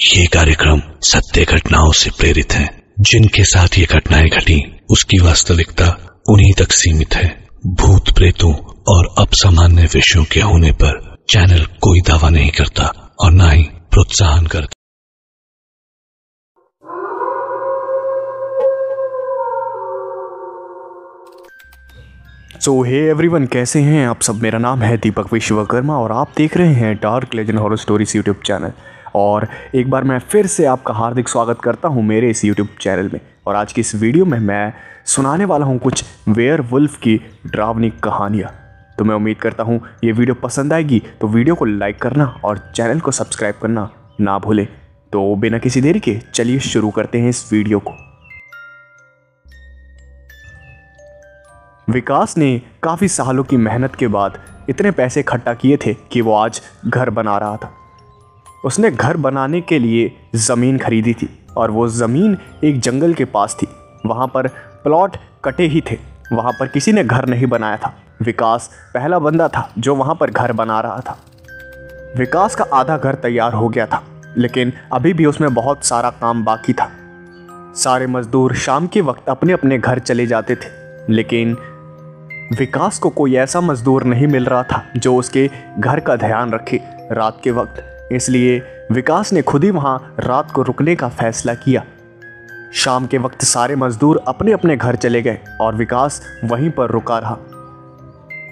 ये कार्यक्रम सत्य घटनाओं से प्रेरित है। जिनके साथ ये घटनाएं घटी उसकी वास्तविकता उन्हीं तक सीमित है। भूत प्रेतों और असामान्य विषयों के होने पर चैनल कोई दावा नहीं करता और न ही प्रोत्साहन करता। सो हे एवरीवन, कैसे हैं आप सब। मेरा नाम है दीपक विश्वकर्मा और आप देख रहे हैं dark legend horror stories YouTube channel. और एक बार मैं फिर से आपका हार्दिक स्वागत करता हूं मेरे इस यूट्यूब चैनल में। और आज की इस वीडियो में मैं सुनाने वाला हूं कुछ वेयरवुल्फ की डरावनी कहानियां। तो मैं उम्मीद करता हूं ये वीडियो पसंद आएगी, तो वीडियो को लाइक करना और चैनल को सब्सक्राइब करना ना भूलें। तो बिना किसी देरी के चलिए शुरू करते हैं इस वीडियो को। विकास ने काफ़ी सालों की मेहनत के बाद इतने पैसे इकट्ठा किए थे कि वो आज घर बना रहा था। उसने घर बनाने के लिए ज़मीन खरीदी थी और वो ज़मीन एक जंगल के पास थी। वहाँ पर प्लॉट कटे ही थे, वहाँ पर किसी ने घर नहीं बनाया था। विकास पहला बंदा था जो वहाँ पर घर बना रहा था। विकास का आधा घर तैयार हो गया था, लेकिन अभी भी उसमें बहुत सारा काम बाकी था। सारे मजदूर शाम के वक्त अपने अपने घर चले जाते थे, लेकिन विकास को कोई ऐसा मजदूर नहीं मिल रहा था जो उसके घर का ध्यान रखे रात के वक्त। इसलिए विकास ने खुद ही वहां रात को रुकने का फैसला किया। शाम के वक्त सारे मजदूर अपने अपने घर चले गए और विकास वहीं पर रुका रहा।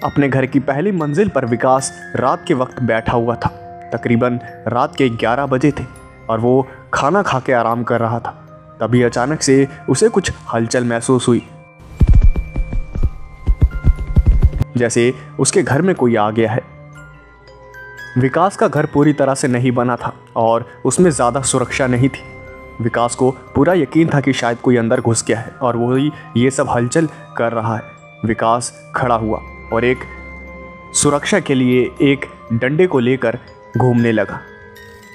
अपने घर की पहली मंजिल पर विकास रात के वक्त बैठा हुआ था। तकरीबन रात के 11 बजे थे और वो खाना खा के आराम कर रहा था। तभी अचानक से उसे कुछ हलचल महसूस हुई, जैसे उसके घर में कोई आ गया है। विकास का घर पूरी तरह से नहीं बना था और उसमें ज़्यादा सुरक्षा नहीं थी। विकास को पूरा यकीन था कि शायद कोई अंदर घुस गया है और वही ये सब हलचल कर रहा है। विकास खड़ा हुआ और एक सुरक्षा के लिए एक डंडे को लेकर घूमने लगा।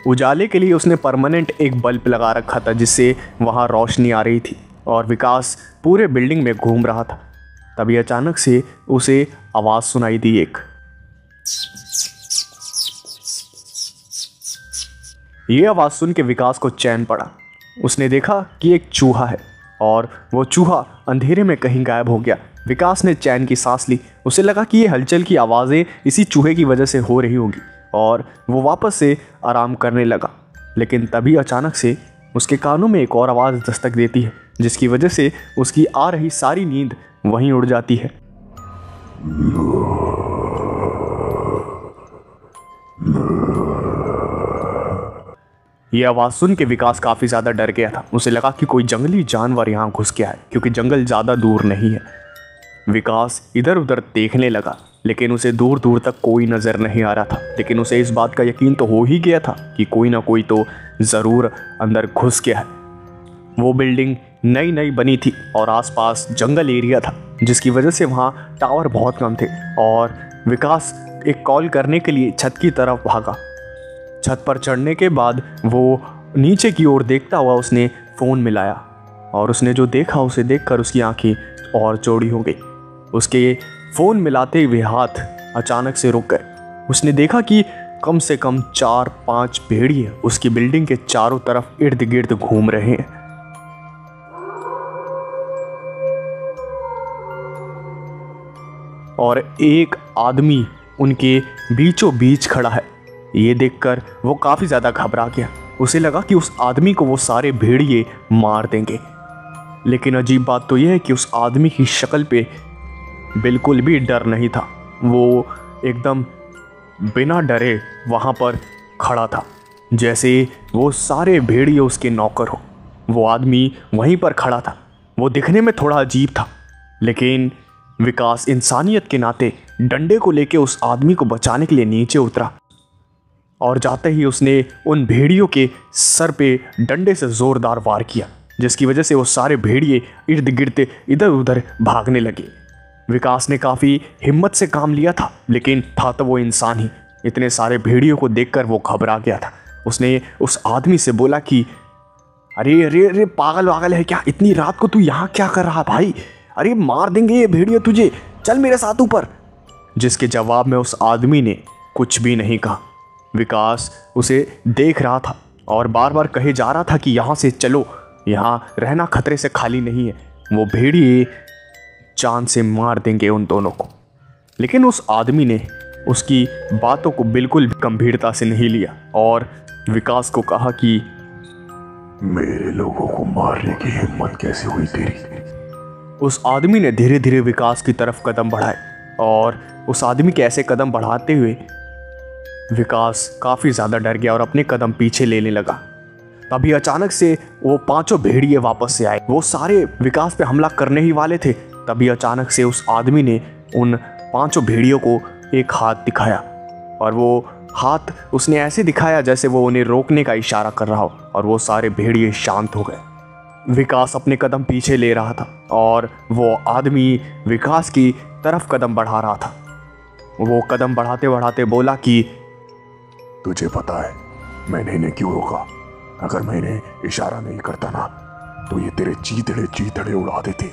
उजाले के लिए उसने परमानेंट एक बल्ब लगा रखा था जिससे वहाँ रोशनी आ रही थी और विकास पूरे बिल्डिंग में घूम रहा था। तभी अचानक से उसे आवाज़ सुनाई दी एक। ये आवाज़ सुन के विकास को चैन पड़ा। उसने देखा कि एक चूहा है और वो चूहा अंधेरे में कहीं गायब हो गया। विकास ने चैन की सांस ली। उसे लगा कि ये हलचल की आवाज़ें इसी चूहे की वजह से हो रही होगी और वो वापस से आराम करने लगा। लेकिन तभी अचानक से उसके कानों में एक और आवाज़ दस्तक देती है, जिसकी वजह से उसकी आ रही सारी नींद वहीं उड़ जाती है। यह आवाज़ सुन के विकास काफ़ी ज़्यादा डर गया था। उसे लगा कि कोई जंगली जानवर यहाँ घुस गया है, क्योंकि जंगल ज़्यादा दूर नहीं है। विकास इधर उधर देखने लगा, लेकिन उसे दूर दूर तक कोई नज़र नहीं आ रहा था। लेकिन उसे इस बात का यकीन तो हो ही गया था कि कोई ना कोई तो ज़रूर अंदर घुस गया है। वो बिल्डिंग नई नई बनी थी और आसपास जंगल एरिया था, जिसकी वजह से वहाँ टावर बहुत कम थे। और विकास एक कॉल करने के लिए छत की तरफ भागा। छत पर चढ़ने के बाद वो नीचे की ओर देखता हुआ उसने फ़ोन मिलाया और उसने जो देखा उसे देखकर उसकी आंखें और चौड़ी हो गई। उसके फ़ोन मिलाते हुए हाथ अचानक से रुक गए। उसने देखा कि कम से कम 4-5 भेड़िए उसकी बिल्डिंग के चारों तरफ इर्द गिर्द घूम रहे हैं। और एक आदमी उनके बीचों बीच खड़ा है। ये देखकर वो काफ़ी ज़्यादा घबरा गया। उसे लगा कि उस आदमी को वो सारे भेड़िए मार देंगे। लेकिन अजीब बात तो यह है कि उस आदमी की शक्ल पे बिल्कुल भी डर नहीं था। वो एकदम बिना डरे वहाँ पर खड़ा था, जैसे वो सारे भेड़िए उसके नौकर हो। वो आदमी वहीं पर खड़ा था। वो दिखने में थोड़ा अजीब था, लेकिन विकास इंसानियत के नाते डंडे को लेके उस आदमी को बचाने के लिए नीचे उतरा और जाते ही उसने उन भेड़ियों के सर पे डंडे से ज़ोरदार वार किया, जिसकी वजह से वो सारे भेड़िए इर्द गिर्द इधर उधर भागने लगे। विकास ने काफ़ी हिम्मत से काम लिया था, लेकिन था तो वो इंसान ही। इतने सारे भेड़ियों को देखकर वो घबरा गया था। उसने उस आदमी से बोला कि अरे अरे अरे पागल वागल है क्या, इतनी रात को तू यहाँ क्या कर रहा भाई? अरे मार देंगे ये भेड़िए तुझे, चल मेरे साथ ऊपर। जिसके जवाब में उस आदमी ने कुछ भी नहीं कहा। विकास उसे देख रहा था और बार बार कहे जा रहा था कि यहाँ से चलो, यहाँ रहना खतरे से खाली नहीं है, वो भेड़िए जान से मार देंगे उन दोनों को। लेकिन उस आदमी ने उसकी बातों को बिल्कुल भी गंभीरता से नहीं लिया और विकास को कहा कि मेरे लोगों को मारने की हिम्मत कैसे हुई तेरी? उस आदमी ने धीरे धीरे विकास की तरफ कदम बढ़ाए और उस आदमी के ऐसे कदम बढ़ाते हुए विकास काफ़ी ज़्यादा डर गया और अपने कदम पीछे लेने लगा। तभी अचानक से वो 5 भेड़िए वापस से आए। वो सारे विकास पे हमला करने ही वाले थे। तभी अचानक से उस आदमी ने उन 5 भेड़ियों को एक हाथ दिखाया और वो हाथ उसने ऐसे दिखाया जैसे वो उन्हें रोकने का इशारा कर रहा हो और वो सारे भेड़िए शांत हो गए। विकास अपने कदम पीछे ले रहा था और वो आदमी विकास की तरफ कदम बढ़ा रहा था। वो कदम बढ़ाते बढ़ाते बोला कि तुझे पता है मैंने इन्हें क्यों रोका? अगर मैं इन्हें इशारा नहीं करता ना तो ये तेरे चीथड़े उड़ा देते,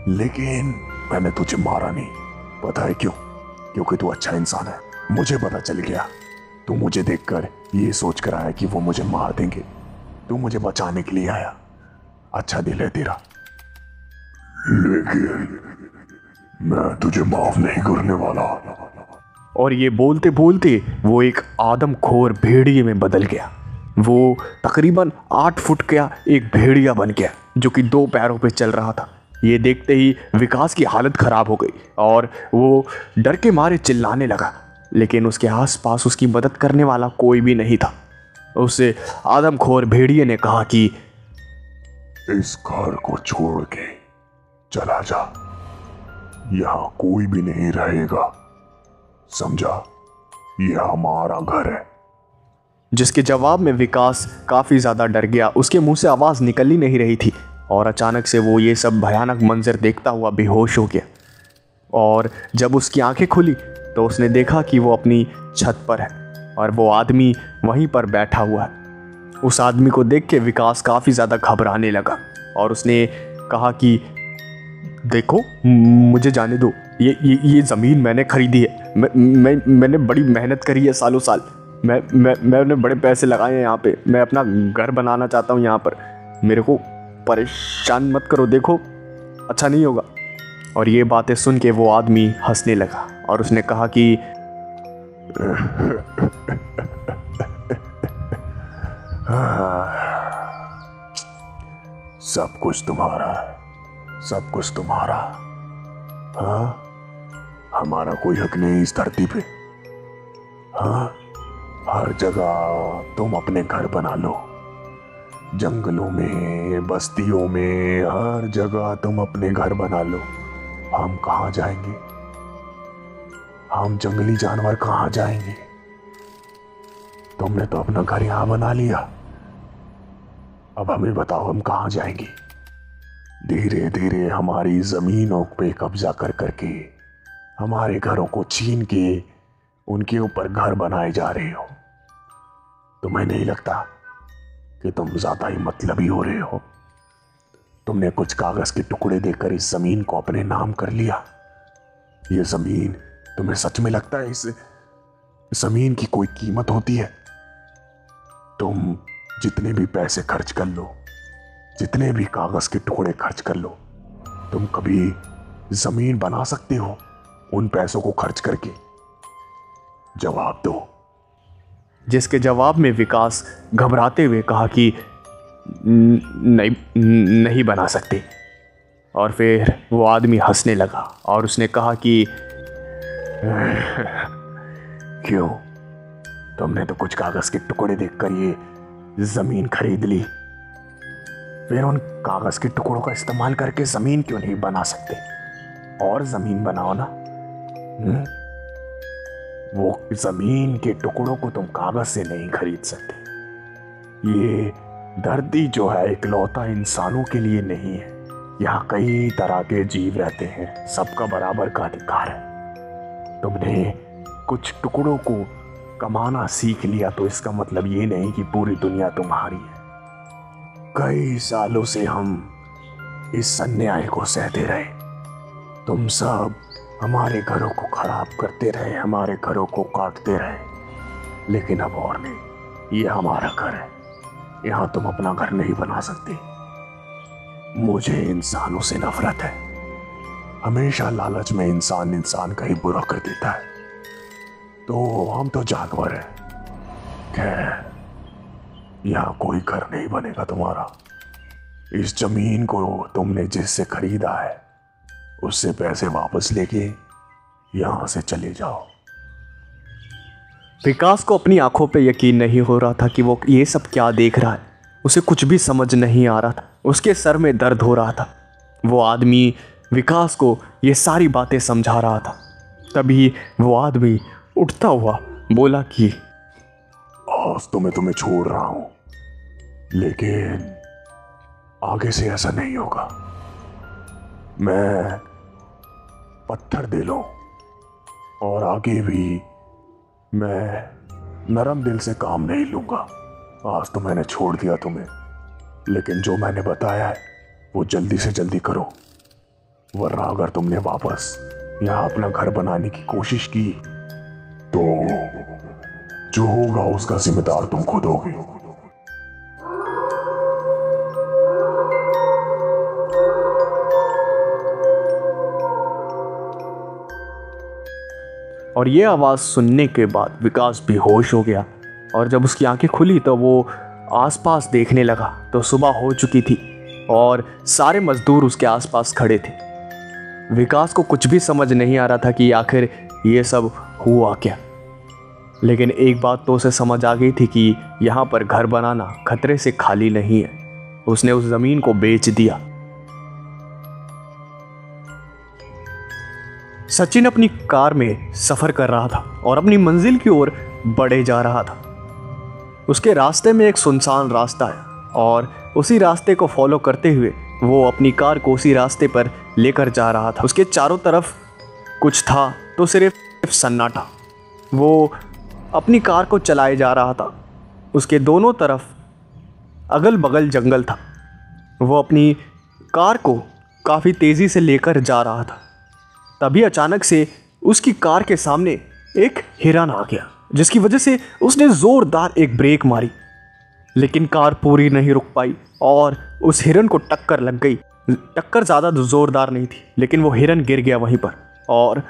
लेकिन मैंने तुझे मारा नहीं। पता है क्यों? क्योंकि तू अच्छा इंसान है। मुझे पता चल गया, तू मुझे देखकर ये सोच कर आया कि वो मुझे मार देंगे। तू मुझे बचाने के लिए आया, अच्छा दिल है तेरा, लेकिन मैं तुझे माफ नहीं करने वाला। और ये बोलते बोलते वो एक आदमखोर भेड़िए में बदल गया। वो तकरीबन 8 फुट का एक भेड़िया बन गया जो कि 2 पैरों पे चल रहा था। ये देखते ही विकास की हालत खराब हो गई और वो डर के मारे चिल्लाने लगा, लेकिन उसके आसपास उसकी मदद करने वाला कोई भी नहीं था। उससे आदमखोर भेड़िए ने कहा कि इस घर को छोड़ के चला जा, यहां कोई भी नहीं रहेगा, समझा? यह हमारा घर है। जिसके जवाब में विकास काफ़ी ज़्यादा डर गया। उसके मुंह से आवाज़ निकल ही नहीं रही थी और अचानक से वो ये सब भयानक मंजर देखता हुआ बेहोश हो गया। और जब उसकी आंखें खुली तो उसने देखा कि वो अपनी छत पर है और वो आदमी वहीं पर बैठा हुआ है। उस आदमी को देख के विकास काफ़ी ज़्यादा घबराने लगा और उसने कहा कि देखो, मुझे जाने दो, ये ज़मीन मैंने खरीदी है। मैंने बड़ी मेहनत करी है, सालों साल मैंने बड़े पैसे लगाए हैं यहाँ पे। मैं अपना घर बनाना चाहता हूँ यहाँ पर, मेरे को परेशान मत करो, देखो अच्छा नहीं होगा। और ये बातें सुन के वो आदमी हंसने लगा और उसने कहा कि सब कुछ तुम्हारा है, सब कुछ तुम्हारा। हाँ, हमारा कोई हक नहीं इस धरती पे। हाँ, हर जगह तुम अपने घर बना लो, जंगलों में, बस्तियों में, हर जगह तुम अपने घर बना लो। हम कहाँ जाएंगे? हम जंगली जानवर कहाँ जाएंगे? तुमने तो अपना घर यहां बना लिया, अब हमें बताओ हम कहाँ जाएंगे? धीरे धीरे हमारी जमीनों पे कब्जा कर करके हमारे घरों को छीन के उनके ऊपर घर बनाए जा रहे हो। तुम्हें नहीं लगता कि तुम ज्यादा ही मतलबी हो रहे हो? तुमने कुछ कागज के टुकड़े देकर इस जमीन को अपने नाम कर लिया। ये जमीन, तुम्हें सच में लगता है इस जमीन की कोई कीमत होती है? तुम जितने भी पैसे खर्च कर लो, जितने भी कागज के टुकड़े खर्च कर लो, तुम कभी जमीन बना सकते हो उन पैसों को खर्च करके? जवाब दो। जिसके जवाब में विकास घबराते हुए कहा कि नहीं बना सकते। और फिर वो आदमी हंसने लगा और उसने कहा कि क्यों? तुमने तो कुछ कागज के टुकड़े देखकर ये जमीन खरीद ली, फिर उन कागज के टुकड़ों का इस्तेमाल करके जमीन क्यों नहीं बना सकते? और जमीन बनाओ ना। वो जमीन के टुकड़ों को तुम कागज से नहीं खरीद सकते। ये धरती जो है इकलौता इंसानों के लिए नहीं है। यहाँ कई तरह के जीव रहते हैं, सबका बराबर का अधिकार है। तुमने कुछ टुकड़ों को कमाना सीख लिया तो इसका मतलब ये नहीं कि पूरी दुनिया तुम्हारी है। कई सालों से हम इस अन्याय को सहते रहे। तुम सब हमारे घरों को खराब करते रहे, हमारे घरों को काटते रहे, लेकिन अब और नहीं, ये हमारा घर है, यहां तुम अपना घर नहीं बना सकते। मुझे इंसानों से नफरत है। हमेशा लालच में इंसान का ही बुरा कर देता है। तो हम तो जानवर हैं। खैर, यहां कोई घर नहीं बनेगा तुम्हारा। इस जमीन को तुमने जिससे खरीदा है उससे पैसे वापस लेके यहां से चले जाओ। विकास को अपनी आंखों पे यकीन नहीं हो रहा था कि वो ये सब क्या देख रहा है। उसे कुछ भी समझ नहीं आ रहा था। उसके सर में दर्द हो रहा था। वो आदमी विकास को ये सारी बातें समझा रहा था। तभी वो आदमी उठता हुआ बोला कि आज तो मैं तुम्हें छोड़ रहा हूं, लेकिन आगे से ऐसा नहीं होगा। मैं पत्थर दे लूं और आगे भी मैं नरम दिल से काम नहीं लूंगा। आज तो मैंने छोड़ दिया तुम्हें, लेकिन जो मैंने बताया है वो जल्दी से जल्दी करो, वरना अगर तुमने वापस यहां अपना घर बनाने की कोशिश की तो जो होगा उसका जिम्मेदार तुम खुद होगे। और ये आवाज़ सुनने के बाद विकास बेहोश हो गया। और जब उसकी आंखें खुली तो वो आसपास देखने लगा तो सुबह हो चुकी थी और सारे मजदूर उसके आसपास खड़े थे। विकास को कुछ भी समझ नहीं आ रहा था कि आखिर ये सब हुआ क्या। लेकिन एक बात तो उसे समझ आ गई थी कि यहाँ पर घर बनाना खतरे से खाली नहीं है। उसने उस ज़मीन को बेच दिया। सचिन अपनी कार में सफ़र कर रहा था और अपनी मंजिल की ओर बढ़े जा रहा था। उसके रास्ते में एक सुनसान रास्ता है और उसी रास्ते को फॉलो करते हुए वो अपनी कार को उसी रास्ते पर लेकर जा रहा था। उसके चारों तरफ कुछ था तो सिर्फ सन्नाटा। वो अपनी कार को चलाए जा रहा था। उसके दोनों तरफ अगल बगल जंगल था। वो अपनी कार को काफ़ी तेज़ी से लेकर जा रहा था। तभी अचानक से उसकी कार के सामने एक हिरन आ गया, जिसकी वजह से उसने ज़ोरदार एक ब्रेक मारी, लेकिन कार पूरी नहीं रुक पाई और उस हिरन को टक्कर लग गई। टक्कर ज़्यादा ज़ोरदार नहीं थी, लेकिन वो हिरन गिर गया वहीं पर। और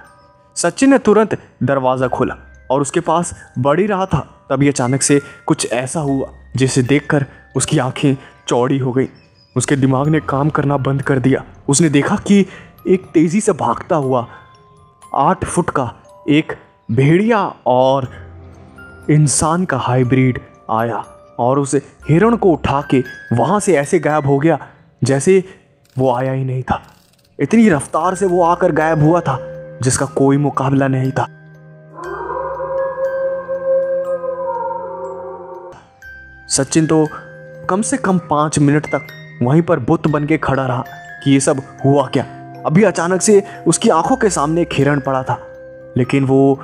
सचिन ने तुरंत दरवाज़ा खोला और उसके पास बढ़ ही रहा था। तभी अचानक से कुछ ऐसा हुआ जिसे देखकर उसकी आंखें चौड़ी हो गई। उसके दिमाग ने काम करना बंद कर दिया। उसने देखा कि एक तेज़ी से भागता हुआ 8 फुट का एक भेड़िया और इंसान का हाइब्रिड आया और उस हिरण को उठा के वहाँ से ऐसे गायब हो गया जैसे वो आया ही नहीं था। इतनी रफ्तार से वो आकर गायब हुआ था जिसका कोई मुकाबला नहीं था। सचिन तो कम से कम 5 मिनट तक वहीं पर बुत बन के खड़ा रहा कि ये सब हुआ क्या। अभी अचानक से उसकी आंखों के सामने एक हिरण पड़ा था, लेकिन वो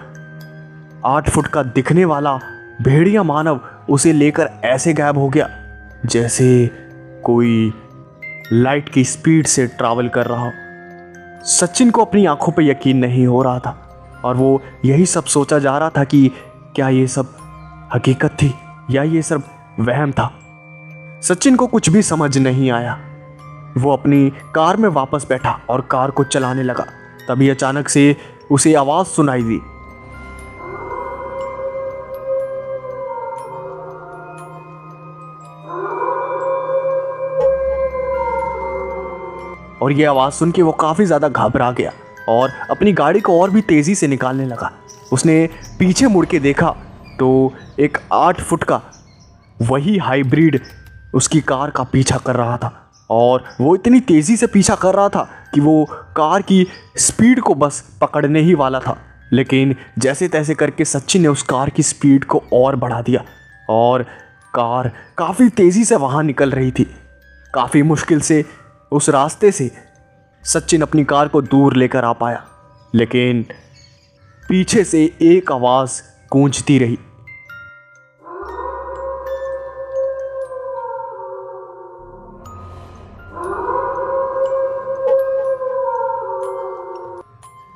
8 फुट का दिखने वाला भेड़िया मानव उसे लेकर ऐसे गायब हो गया जैसे कोई लाइट की स्पीड से ट्रैवल कर रहा हो। सचिन को अपनी आंखों पर यकीन नहीं हो रहा था और वो यही सब सोचा जा रहा था कि क्या ये सब हकीकत थी या ये सब वहम था। सचिन को कुछ भी समझ नहीं आया। वो अपनी कार में वापस बैठा और कार को चलाने लगा। तभी अचानक से उसे आवाज सुनाई दी। और ये आवाज सुन के वो काफी ज्यादा घबरा गया और अपनी गाड़ी को और भी तेजी से निकालने लगा। उसने पीछे मुड़ के देखा तो एक 8 फुट का वही हाइब्रिड उसकी कार का पीछा कर रहा था और वो इतनी तेज़ी से पीछा कर रहा था कि वो कार की स्पीड को बस पकड़ने ही वाला था। लेकिन जैसे तैसे करके सचिन ने उस कार की स्पीड को और बढ़ा दिया और कार काफ़ी तेज़ी से वहाँ निकल रही थी। काफ़ी मुश्किल से उस रास्ते से सचिन अपनी कार को दूर लेकर आ पाया, लेकिन पीछे से एक आवाज़ गूंजती रही।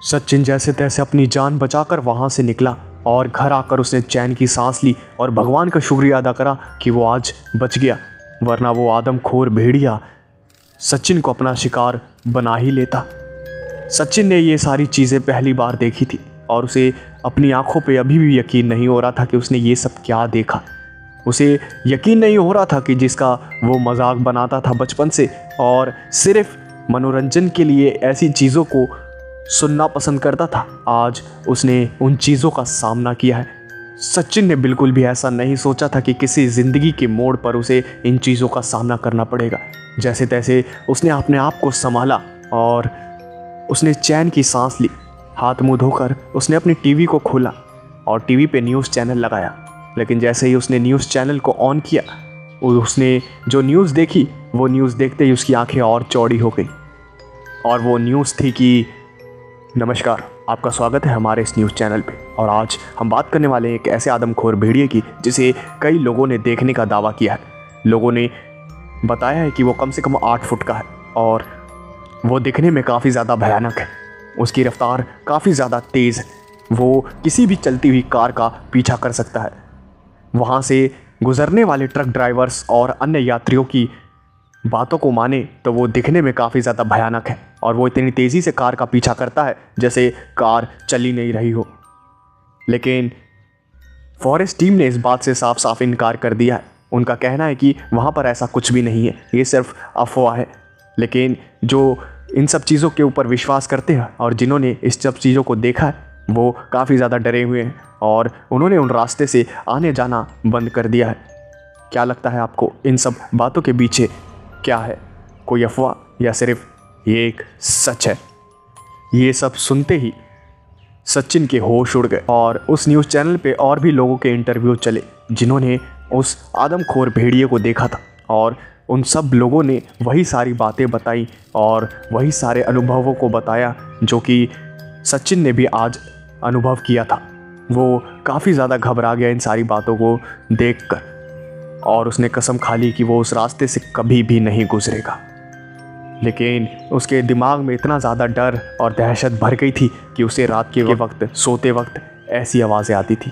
सचिन जैसे तैसे अपनी जान बचाकर वहां से निकला और घर आकर उसने चैन की सांस ली और भगवान का शुक्रिया अदा करा कि वो आज बच गया, वरना वो आदमखोर भेड़िया सचिन को अपना शिकार बना ही लेता। सचिन ने ये सारी चीज़ें पहली बार देखी थी और उसे अपनी आंखों पे अभी भी यकीन नहीं हो रहा था कि उसने ये सब क्या देखा। उसे यकीन नहीं हो रहा था कि जिसका वो मजाक बनाता था बचपन से और सिर्फ मनोरंजन के लिए ऐसी चीज़ों को सुनना पसंद करता था, आज उसने उन चीज़ों का सामना किया है। सचिन ने बिल्कुल भी ऐसा नहीं सोचा था कि किसी ज़िंदगी के मोड़ पर उसे इन चीज़ों का सामना करना पड़ेगा। जैसे तैसे उसने अपने आप को संभाला और उसने चैन की सांस ली। हाथ मुंह धोकर उसने अपनी टीवी को खोला और टीवी पे न्यूज़ चैनल लगाया। लेकिन जैसे ही उसने न्यूज़ चैनल को ऑन किया, उसने जो न्यूज़ देखी वो न्यूज़ देखते ही उसकी आंखें और चौड़ी हो गई। और वो न्यूज़ थी कि नमस्कार, आपका स्वागत है हमारे इस न्यूज़ चैनल पे, और आज हम बात करने वाले हैं एक ऐसे आदमखोर भेड़िए की जिसे कई लोगों ने देखने का दावा किया है। लोगों ने बताया है कि वो कम से कम 8 फुट का है और वो दिखने में काफ़ी ज़्यादा भयानक है। उसकी रफ्तार काफ़ी ज़्यादा तेज़ है। वो किसी भी चलती हुई कार का पीछा कर सकता है। वहाँ से गुजरने वाले ट्रक ड्राइवर्स और अन्य यात्रियों की बातों को माने तो वो दिखने में काफ़ी ज़्यादा भयानक है और वो इतनी तेज़ी से कार का पीछा करता है जैसे कार चल ही नहीं रही हो। लेकिन फॉरेस्ट टीम ने इस बात से साफ साफ इनकार कर दिया है। उनका कहना है कि वहाँ पर ऐसा कुछ भी नहीं है, ये सिर्फ अफवाह है। लेकिन जो इन सब चीज़ों के ऊपर विश्वास करते हैं और जिन्होंने इस सब चीज़ों को देखा है वो काफ़ी ज़्यादा डरे हुए हैं और उन्होंने उन रास्ते से आने जाना बंद कर दिया है। क्या लगता है आपको, इन सब बातों के पीछे क्या है? कोई अफवाह या सिर्फ ये एक सच है? ये सब सुनते ही सचिन के होश उड़ गए और उस न्यूज़ चैनल पे और भी लोगों के इंटरव्यू चले जिन्होंने उस आदमखोर भेड़िए को देखा था और उन सब लोगों ने वही सारी बातें बताई और वही सारे अनुभवों को बताया जो कि सचिन ने भी आज अनुभव किया था। वो काफ़ी ज़्यादा घबरा गया इन सारी बातों को देखकर और उसने कसम खा ली कि वो उस रास्ते से कभी भी नहीं गुजरेगा। लेकिन उसके दिमाग में इतना ज़्यादा डर और दहशत भर गई थी कि उसे रात के वक्त सोते वक्त ऐसी आवाज़ें आती थी।